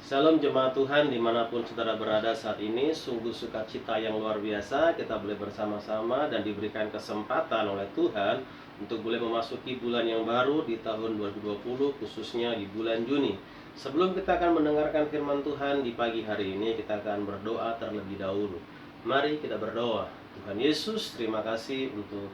Salam jemaat Tuhan dimanapun saudara berada saat ini. Sungguh sukacita yang luar biasa kita boleh bersama-sama dan diberikan kesempatan oleh Tuhan untuk boleh memasuki bulan yang baru di tahun 2020, khususnya di bulan Juni. Sebelum kita akan mendengarkan firman Tuhan di pagi hari ini, kita akan berdoa terlebih dahulu. Mari kita berdoa. Tuhan Yesus, terima kasih untuk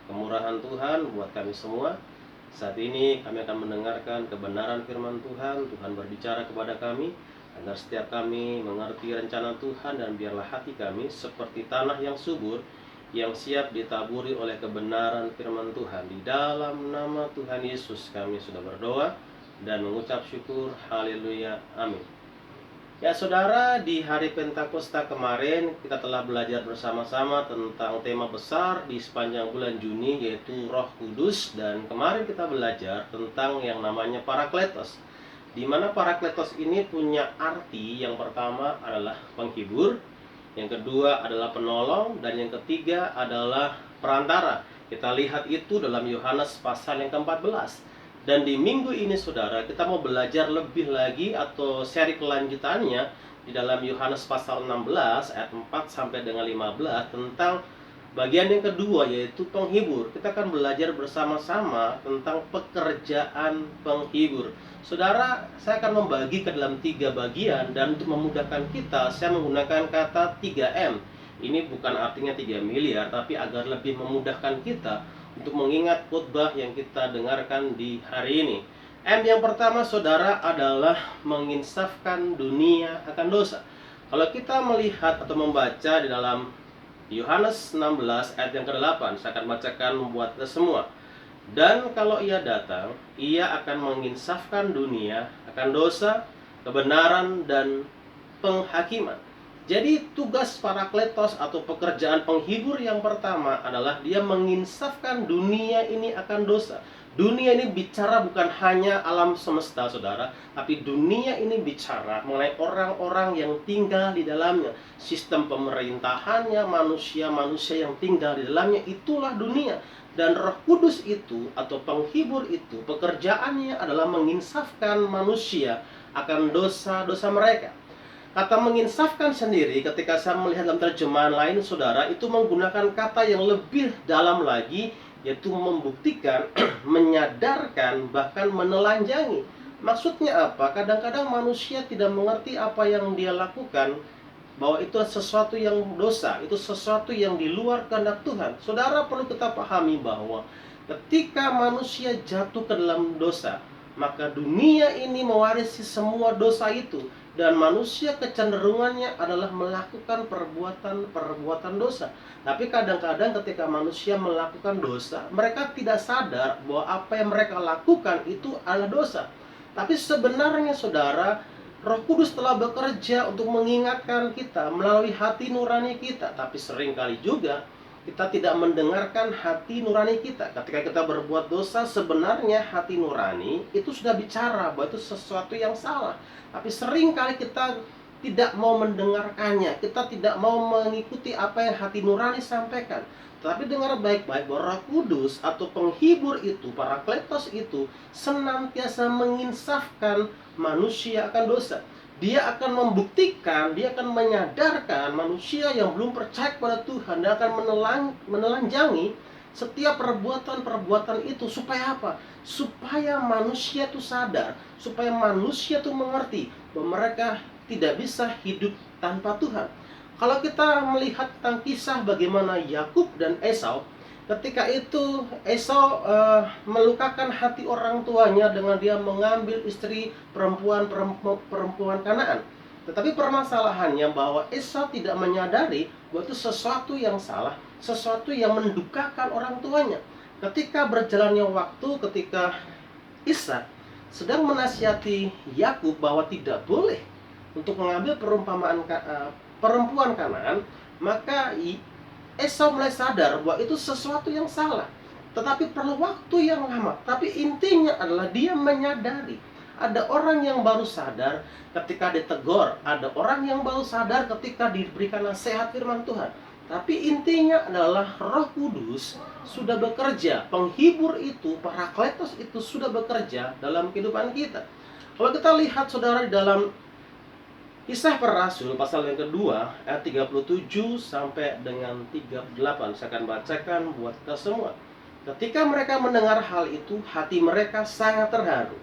kemurahan Tuhan buat kami semua. Saat ini kami akan mendengarkan kebenaran firman Tuhan. Tuhan berbicara kepada kami agar setiap kami mengerti rencana Tuhan, dan biarlah hati kami seperti tanah yang subur yang siap ditaburi oleh kebenaran firman Tuhan. Di dalam nama Tuhan Yesus kami sudah berdoa dan mengucap syukur. Haleluya, amin. Ya saudara, di hari Pentakosta kemarin kita telah belajar bersama-sama tentang tema besar di sepanjang bulan Juni, yaitu Roh Kudus. Dan kemarin kita belajar tentang yang namanya Parakletos, di mana Parakletos ini punya arti. Yang pertama adalah penghibur, yang kedua adalah penolong, dan yang ketiga adalah perantara. Kita lihat itu dalam Yohanes pasal yang ke-14. Dan di minggu ini saudara, kita mau belajar lebih lagi atau seri kelanjutannya di dalam Yohanes pasal 16 ayat 4 sampai dengan 15 tentang bagian yang kedua, yaitu penghibur. Kita akan belajar bersama-sama tentang pekerjaan penghibur. Saudara, saya akan membagi ke dalam 3 bagian, dan untuk memudahkan kita, saya menggunakan kata 3M. Ini bukan artinya 3 miliar, tapi agar lebih memudahkan kita untuk mengingat khotbah yang kita dengarkan di hari ini. M yang pertama saudara adalah menginsafkan dunia akan dosa. Kalau kita melihat atau membaca di dalam Yohanes 16 ayat yang ke-8, saya akan bacakan buat kita semua. Dan kalau ia datang, ia akan menginsafkan dunia akan dosa, kebenaran, dan penghakiman. Jadi tugas Parakletos atau pekerjaan penghibur yang pertama adalah dia menginsafkan dunia ini akan dosa. Dunia ini bicara bukan hanya alam semesta saudara, tapi dunia ini bicara mengenai orang-orang yang tinggal di dalamnya. Sistem pemerintahannya, manusia-manusia yang tinggal di dalamnya, itulah dunia. Dan Roh Kudus itu atau penghibur itu pekerjaannya adalah menginsafkan manusia akan dosa-dosa mereka. Kata menginsafkan sendiri, ketika saya melihat dalam terjemahan lain saudara, itu menggunakan kata yang lebih dalam lagi, yaitu membuktikan, menyadarkan, bahkan menelanjangi. Maksudnya apa? Kadang-kadang manusia tidak mengerti apa yang dia lakukan, bahwa itu sesuatu yang dosa, itu sesuatu yang di luar kehendak Tuhan. Saudara, perlu kita pahami bahwa ketika manusia jatuh ke dalam dosa, maka dunia ini mewarisi semua dosa itu. Dan manusia kecenderungannya adalah melakukan perbuatan dosa. Tapi kadang-kadang ketika manusia melakukan dosa, mereka tidak sadar bahwa apa yang mereka lakukan itu adalah dosa. Tapi sebenarnya saudara, Roh Kudus telah bekerja untuk mengingatkan kita melalui hati nurani kita. Tapi seringkali juga kita tidak mendengarkan hati nurani kita. Ketika kita berbuat dosa, sebenarnya hati nurani itu sudah bicara bahwa itu sesuatu yang salah. Tapi seringkali kita tidak mau mendengarkannya. Kita tidak mau mengikuti apa yang hati nurani sampaikan. Tapi dengar baik-baik bahwa Roh Kudus atau penghibur itu, Parakletos itu, senantiasa menginsafkan manusia akan dosa. Dia akan membuktikan, dia akan menyadarkan manusia yang belum percaya kepada Tuhan, dan akan menelanjangi setiap perbuatan-perbuatan itu. Supaya apa? Supaya manusia itu sadar, supaya manusia itu mengerti bahwa mereka tidak bisa hidup tanpa Tuhan. Kalau kita melihat tentang kisah bagaimana Yakub dan Esau, ketika itu Esau melukakan hati orang tuanya dengan dia mengambil istri perempuan Kanaan. Tetapi permasalahannya bahwa Esau tidak menyadari bahwa itu sesuatu yang salah, sesuatu yang mendukakan orang tuanya. Ketika berjalannya waktu, ketika Ishak sedang menasihati Yakub bahwa tidak boleh untuk mengambil perempuan Kanaan, maka Esau mulai sadar bahwa itu sesuatu yang salah. Tetapi perlu waktu yang lama. Tapi intinya adalah dia menyadari. Ada orang yang baru sadar ketika ditegur. Ada orang yang baru sadar ketika diberikan nasihat firman Tuhan. Tapi intinya adalah Roh Kudus sudah bekerja. Penghibur itu, Parakletos itu sudah bekerja dalam kehidupan kita. Kalau kita lihat saudara di dalam Kisah Para Rasul pasal yang kedua ayat 37 sampai dengan 38. Saya akan bacakan buat kita semua. Ketika mereka mendengar hal itu, hati mereka sangat terharu.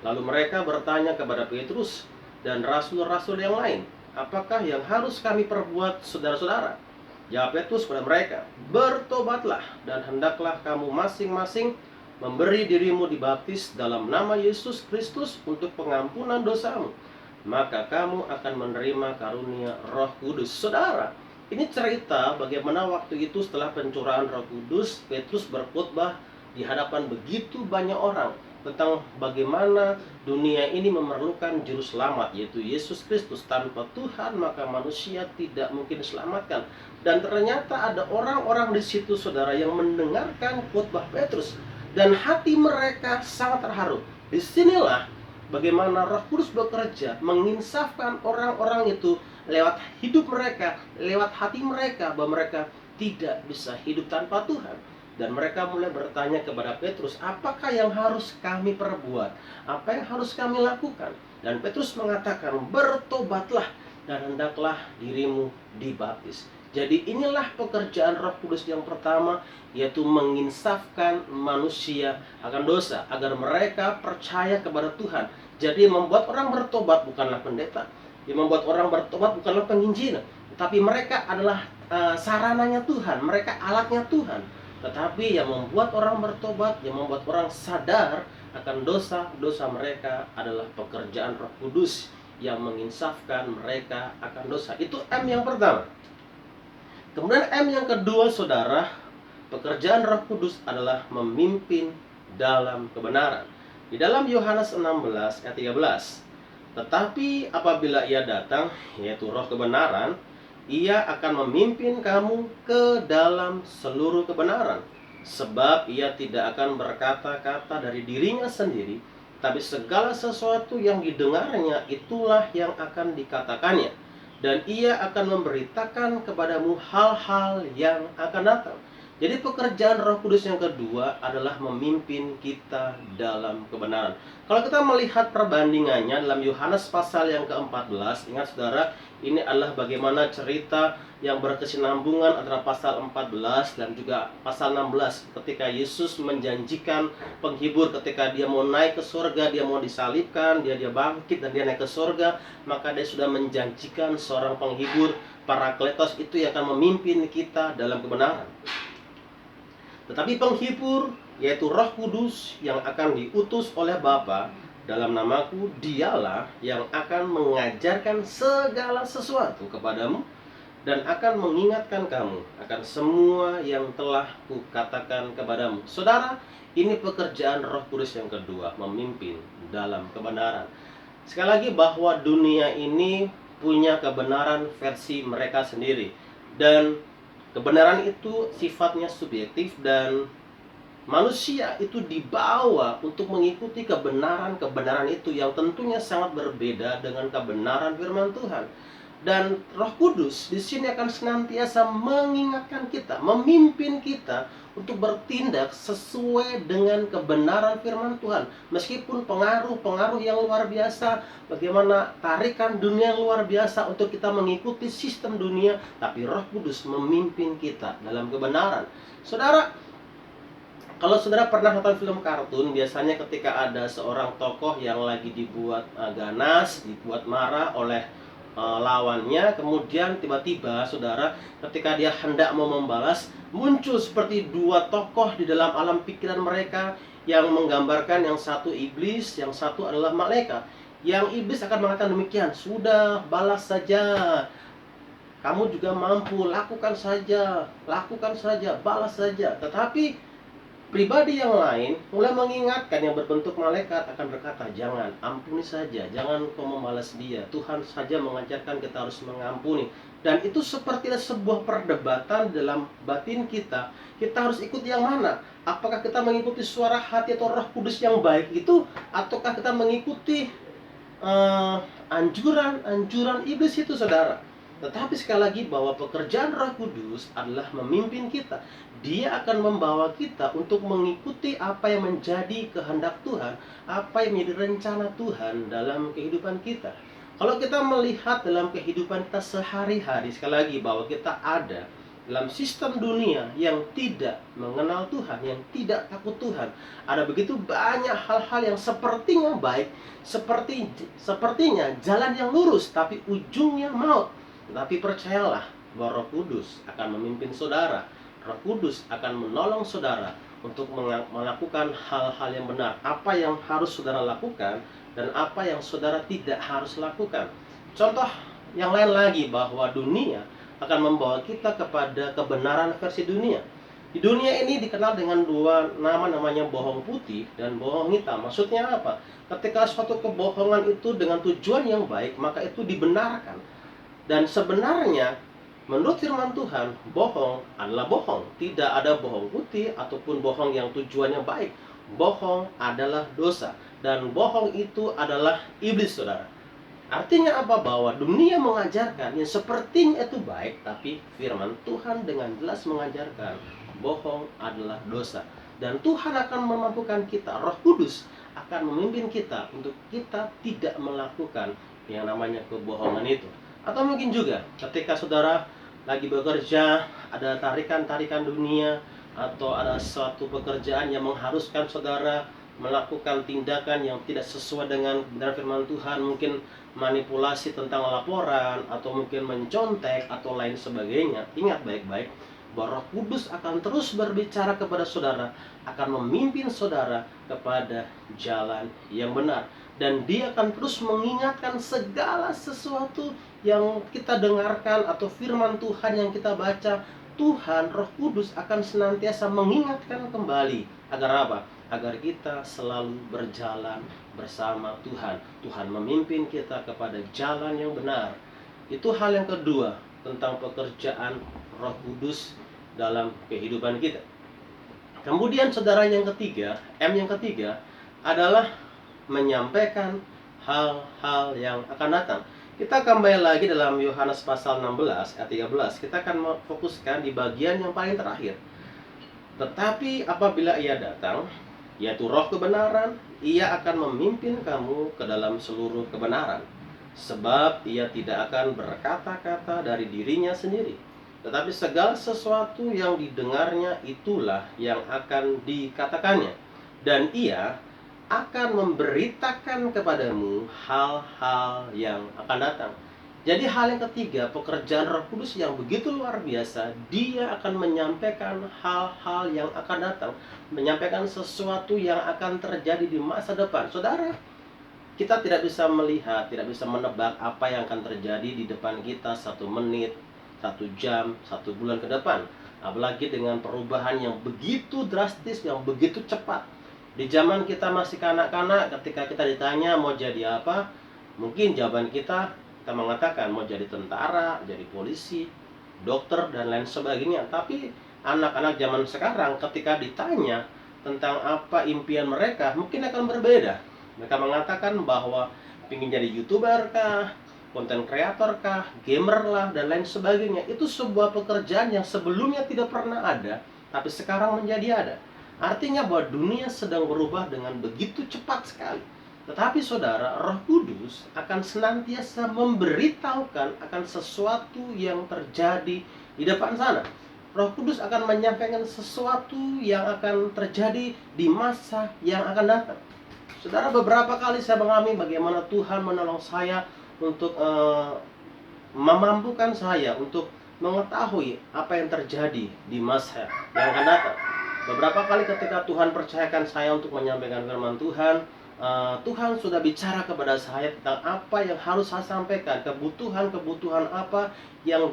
Lalu mereka bertanya kepada Petrus dan rasul-rasul yang lain, "Apakah yang harus kami perbuat, saudara-saudara?" Jawab Petrus kepada mereka, "Bertobatlah dan hendaklah kamu masing-masing memberi dirimu dibaptis dalam nama Yesus Kristus untuk pengampunan dosamu. Maka kamu akan menerima karunia Roh Kudus." Saudara, ini cerita bagaimana waktu itu setelah pencurahan Roh Kudus, Petrus berkhotbah di hadapan begitu banyak orang tentang bagaimana dunia ini memerlukan juru selamat, yaitu Yesus Kristus. Tanpa Tuhan maka manusia tidak mungkin diselamatkan. Dan ternyata ada orang-orang di situ, saudara, yang mendengarkan khotbah Petrus dan hati mereka sangat terharu. Disinilah bagaimana Roh Kudus bekerja menginsafkan orang-orang itu lewat hidup mereka, lewat hati mereka, bahwa mereka tidak bisa hidup tanpa Tuhan. Dan mereka mulai bertanya kepada Petrus, "Apakah yang harus kami perbuat? Apa yang harus kami lakukan?" Dan Petrus mengatakan, "Bertobatlah dan hendaklah dirimu dibaptis." Jadi inilah pekerjaan Roh Kudus yang pertama, yaitu menginsafkan manusia akan dosa, agar mereka percaya kepada Tuhan. Jadi membuat orang bertobat bukanlah pendeta, yang membuat orang bertobat bukanlah penginjilan, tapi mereka adalah sarananya Tuhan, mereka alatnya Tuhan. Tetapi yang membuat orang bertobat, yang membuat orang sadar akan dosa-dosa mereka adalah pekerjaan Roh Kudus yang menginsafkan mereka akan dosa. Itu M yang pertama. Kemudian M yang kedua, saudara, pekerjaan Roh Kudus adalah memimpin dalam kebenaran. Di dalam Yohanes 16 ayat 13, "Tetapi apabila Ia datang, yaitu Roh kebenaran, Ia akan memimpin kamu ke dalam seluruh kebenaran. Sebab Ia tidak akan berkata-kata dari dirinya sendiri, tapi segala sesuatu yang didengarnya itulah yang akan dikatakannya. Dan Ia akan memberitakan kepadamu hal-hal yang akan datang." Jadi pekerjaan Roh Kudus yang kedua adalah memimpin kita dalam kebenaran. Kalau kita melihat perbandingannya dalam Yohanes pasal yang ke-14, ingat saudara, ini adalah bagaimana cerita yang berkesinambungan antara pasal 14 dan juga pasal 16. Ketika Yesus menjanjikan penghibur, ketika Dia mau naik ke surga, Dia mau disalibkan, dia bangkit dan Dia naik ke surga, maka Dia sudah menjanjikan seorang penghibur, Parakletos, itu yang akan memimpin kita dalam kebenaran. Tetapi penghibur, yaitu Roh Kudus yang akan diutus oleh Bapa dalam namaku, Dialah yang akan mengajarkan segala sesuatu kepadamu dan akan mengingatkan kamu akan semua yang telah kukatakan kepadamu. Saudara, ini pekerjaan Roh Kudus yang kedua, memimpin dalam kebenaran. Sekali lagi, bahwa dunia ini punya kebenaran versi mereka sendiri, dan kebenaran itu sifatnya subjektif, dan manusia itu dibawa untuk mengikuti kebenaran-kebenaran itu yang tentunya sangat berbeda dengan kebenaran firman Tuhan. Dan Roh Kudus di sini akan senantiasa mengingatkan kita, memimpin kita untuk bertindak sesuai dengan kebenaran firman Tuhan. Meskipun pengaruh-pengaruh yang luar biasa, bagaimana tarikan dunia yang luar biasa untuk kita mengikuti sistem dunia, tapi Roh Kudus memimpin kita dalam kebenaran. Saudara, kalau saudara pernah nonton film kartun, biasanya ketika ada seorang tokoh yang lagi dibuat ganas, dibuat marah oleh lawannya, kemudian tiba-tiba saudara, ketika dia hendak mau membalas, muncul seperti dua tokoh di dalam alam pikiran mereka yang menggambarkan yang satu iblis, yang satu adalah malaikat. Yang iblis akan mengatakan demikian, "Sudah, balas saja, kamu juga mampu, lakukan saja, balas saja." Tetapi pribadi yang lain mulai mengingatkan, yang berbentuk malaikat akan berkata, "Jangan, ampuni saja, jangan kau membalas dia. Tuhan saja mengajarkan kita harus mengampuni." Dan itu seperti sebuah perdebatan dalam batin kita. Kita harus ikut yang mana? Apakah kita mengikuti suara hati atau Roh Kudus yang baik itu, ataukah kita mengikuti anjuran iblis itu, saudara? Tetapi sekali lagi, bahwa pekerjaan Roh Kudus adalah memimpin kita. Dia akan membawa kita untuk mengikuti apa yang menjadi kehendak Tuhan, apa yang menjadi rencana Tuhan dalam kehidupan kita. Kalau kita melihat dalam kehidupan kita sehari-hari, sekali lagi bahwa kita ada dalam sistem dunia yang tidak mengenal Tuhan, yang tidak takut Tuhan. Ada begitu banyak hal-hal yang sepertinya baik, sepertinya jalan yang lurus, tapi ujungnya maut. Tapi percayalah bahwa Roh Kudus akan memimpin saudara. Roh Kudus akan menolong saudara untuk melakukan hal-hal yang benar. Apa yang harus saudara lakukan dan apa yang saudara tidak harus lakukan. Contoh yang lain lagi, bahwa dunia akan membawa kita kepada kebenaran versi dunia. Di dunia ini dikenal dengan dua nama, namanya bohong putih dan bohong hitam. Maksudnya apa? Ketika suatu kebohongan itu dengan tujuan yang baik, maka itu dibenarkan. Dan sebenarnya menurut firman Tuhan, bohong adalah bohong. Tidak ada bohong putih ataupun bohong yang tujuannya baik. Bohong adalah dosa. Dan bohong itu adalah iblis, saudara. Artinya apa? Bahwa dunia mengajarkan yang sepertinya itu baik, tapi firman Tuhan dengan jelas mengajarkan bohong adalah dosa. Dan Tuhan akan memampukan kita, Roh Kudus akan memimpin kita untuk kita tidak melakukan yang namanya kebohongan itu. Atau mungkin juga ketika saudara lagi bekerja, ada tarikan-tarikan dunia, atau ada suatu pekerjaan yang mengharuskan saudara melakukan tindakan yang tidak sesuai dengan benar firman Tuhan, mungkin manipulasi tentang laporan, atau mungkin mencontek, atau lain sebagainya. Ingat baik-baik bahwa Roh Kudus akan terus berbicara kepada saudara, akan memimpin saudara kepada jalan yang benar. Dan Dia akan terus mengingatkan segala sesuatu yang kita dengarkan atau firman Tuhan yang kita baca. Tuhan, Roh Kudus akan senantiasa mengingatkan kembali. Agar apa? Agar kita selalu berjalan bersama Tuhan. Tuhan memimpin kita kepada jalan yang benar. Itu hal yang kedua tentang pekerjaan Roh Kudus dalam kehidupan kita. Kemudian saudara, yang ketiga, M yang ketiga adalah menyampaikan hal-hal yang akan datang. Kita kembali lagi dalam Yohanes pasal 16 ayat 13. Kita akan memfokuskan di bagian yang paling terakhir. Tetapi apabila Ia datang, yaitu Roh kebenaran, Ia akan memimpin kamu ke dalam seluruh kebenaran. Sebab Ia tidak akan berkata-kata dari dirinya sendiri, tetapi segala sesuatu yang didengarnya itulah yang akan dikatakannya. Dan Ia akan memberitakan kepadamu hal-hal yang akan datang. Jadi hal yang ketiga, pekerjaan Roh Kudus yang begitu luar biasa, Dia akan menyampaikan hal-hal yang akan datang, menyampaikan sesuatu yang akan terjadi di masa depan. Saudara, kita tidak bisa melihat, tidak bisa menebak apa yang akan terjadi di depan kita 1 menit, 1 jam, 1 bulan ke depan. Apalagi dengan perubahan yang begitu drastis, yang begitu cepat. Di zaman kita masih kanak-kanak, ketika kita ditanya mau jadi apa, mungkin jawaban kita mengatakan mau jadi tentara, jadi polisi, dokter, dan lain sebagainya. Tapi anak-anak zaman sekarang ketika ditanya tentang apa impian mereka, mungkin akan berbeda. Mereka mengatakan bahwa ingin jadi YouTuber kah, konten kreator kah, gamer lah, dan lain sebagainya. Itu sebuah pekerjaan yang sebelumnya tidak pernah ada, tapi sekarang menjadi ada. Artinya bahwa dunia sedang berubah dengan begitu cepat sekali. Tetapi saudara, Roh Kudus akan senantiasa memberitahukan akan sesuatu yang terjadi di depan sana. Roh Kudus akan menyampaikan sesuatu yang akan terjadi di masa yang akan datang. Saudara, beberapa kali saya mengalami bagaimana Tuhan menolong saya untuk memampukan saya untuk mengetahui apa yang terjadi di masa yang akan datang. Beberapa kali ketika Tuhan percayakan saya untuk menyampaikan firman Tuhan, Tuhan sudah bicara kepada saya tentang apa yang harus saya sampaikan, kebutuhan apa yang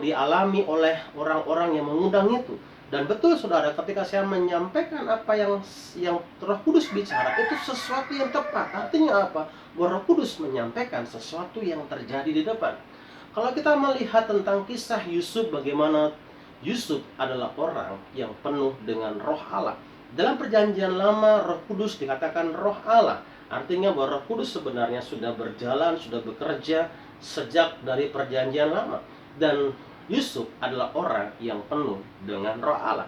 dialami oleh orang-orang yang mengundang itu. Dan betul saudara, ketika saya menyampaikan apa yang Roh Kudus bicara, itu sesuatu yang tepat. Artinya apa? Bahwa Roh Kudus menyampaikan sesuatu yang terjadi di depan. Kalau kita melihat tentang kisah Yusuf, bagaimana Yusuf adalah orang yang penuh dengan Roh Allah. Dalam perjanjian lama, Roh Kudus dikatakan Roh Allah. Artinya bahwa Roh Kudus sebenarnya sudah berjalan, sudah bekerja sejak dari perjanjian lama. Dan Yusuf adalah orang yang penuh dengan Roh Allah.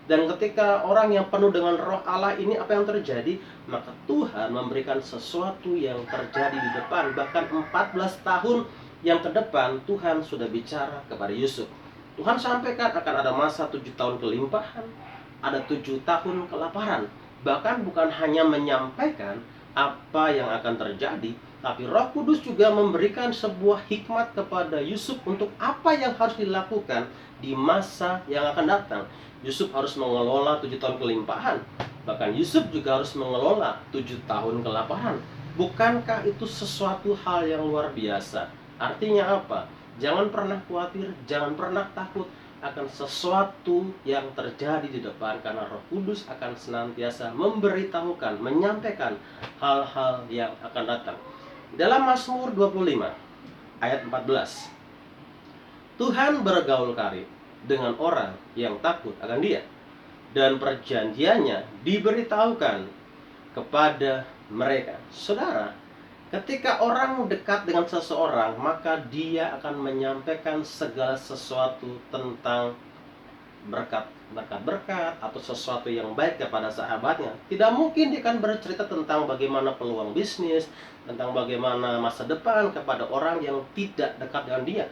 Dan ketika orang yang penuh dengan roh Allah ini, apa yang terjadi? Maka Tuhan memberikan sesuatu yang terjadi di depan. Bahkan 14 tahun yang ke depan Tuhan sudah bicara kepada Yusuf. Tuhan sampaikan akan ada masa 7 tahun kelimpahan, ada 7 tahun kelaparan. Bahkan bukan hanya menyampaikan apa yang akan terjadi, tapi Roh Kudus juga memberikan sebuah hikmat kepada Yusuf untuk apa yang harus dilakukan di masa yang akan datang. Yusuf harus mengelola 7 tahun kelimpahan. Bahkan Yusuf juga harus mengelola 7 tahun kelaparan. Bukankah itu sesuatu hal yang luar biasa? Artinya apa? Jangan pernah khawatir, jangan pernah takut akan sesuatu yang terjadi di depan, karena Roh Kudus akan senantiasa memberitahukan, menyampaikan hal-hal yang akan datang. Dalam Mazmur 25 ayat 14, Tuhan bergaul karib dengan orang yang takut akan Dia, dan perjanjiannya diberitahukan kepada mereka. Saudara, ketika orang dekat dengan seseorang, maka dia akan menyampaikan segala sesuatu tentang berkat-berkat atau sesuatu yang baik kepada sahabatnya. Tidak mungkin dia akan bercerita tentang bagaimana peluang bisnis, tentang bagaimana masa depan kepada orang yang tidak dekat dengan dia.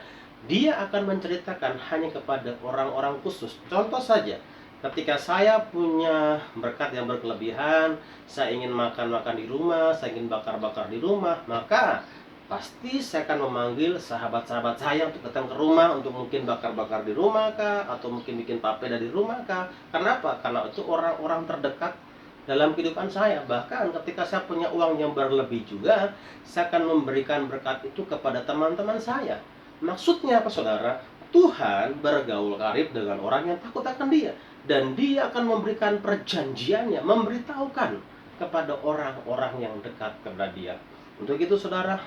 Dia akan menceritakan hanya kepada orang-orang khusus. Contoh saja, ketika saya punya berkat yang berkelebihan, saya ingin makan-makan di rumah, saya ingin bakar-bakar di rumah, maka pasti saya akan memanggil sahabat-sahabat saya untuk datang ke rumah, untuk mungkin bakar-bakar di rumah kah, atau mungkin bikin papeda di rumah kah. Kenapa? Karena itu orang-orang terdekat dalam kehidupan saya. Bahkan ketika saya punya uang yang berlebih juga, saya akan memberikan berkat itu kepada teman-teman saya. Maksudnya apa, saudara? Tuhan bergaul karib dengan orang yang takut akan Dia, dan Dia akan memberikan perjanjiannya, memberitahukan kepada orang-orang yang dekat kepada Dia. Untuk itu, saudara,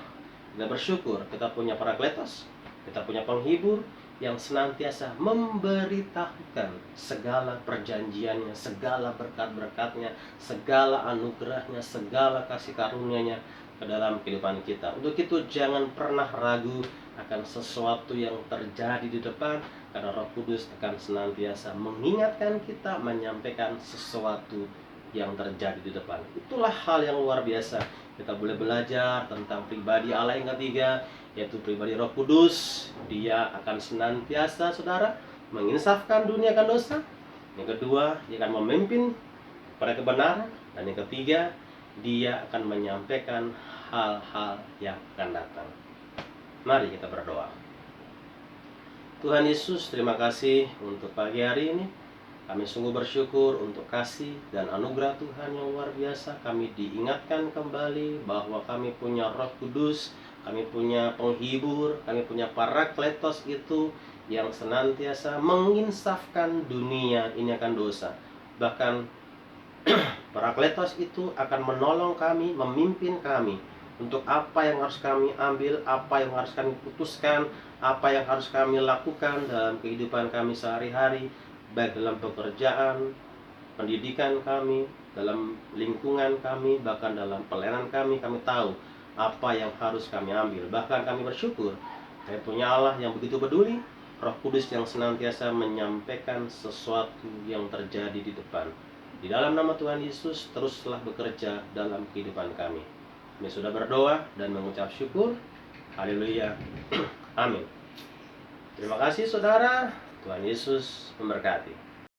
kita bersyukur kita punya Parakletos, kita punya penghibur yang senantiasa memberitahukan segala perjanjiannya, segala berkat-berkatnya, segala anugerahnya, segala kasih karunia-Nya ke dalam kehidupan kita. Untuk itu jangan pernah ragu akan sesuatu yang terjadi di depan, karena Roh Kudus akan senantiasa mengingatkan kita, menyampaikan sesuatu yang terjadi di depan. Itulah hal yang luar biasa. Kita boleh belajar tentang pribadi Allah yang ketiga, yaitu pribadi Roh Kudus. Dia akan senantiasa, saudara, menginsafkan dunia akan dosa. Yang kedua, dia akan memimpin pada kebenaran. Dan yang ketiga, dia akan menyampaikan hal-hal yang akan datang. Mari kita berdoa. Tuhan Yesus, terima kasih untuk pagi hari ini. Kami sungguh bersyukur untuk kasih dan anugerah Tuhan yang luar biasa. Kami diingatkan kembali bahwa kami punya Roh Kudus, kami punya penghibur, kami punya Parakletos itu yang senantiasa menginsafkan dunia ini akan dosa. Bahkan Parakletos itu akan menolong kami, memimpin kami untuk apa yang harus kami ambil, apa yang harus kami putuskan, apa yang harus kami lakukan dalam kehidupan kami sehari-hari, baik dalam pekerjaan, pendidikan kami, dalam lingkungan kami, bahkan dalam pelayanan kami tahu apa yang harus kami ambil. Bahkan kami bersyukur kami punya Allah yang begitu peduli, Roh Kudus yang senantiasa menyampaikan sesuatu yang terjadi di depan. Di dalam nama Tuhan Yesus, teruslah bekerja dalam kehidupan kami. Kami sudah berdoa dan mengucap syukur. Haleluya. Amin. Terima kasih, saudara. Tuhan Yesus memberkati.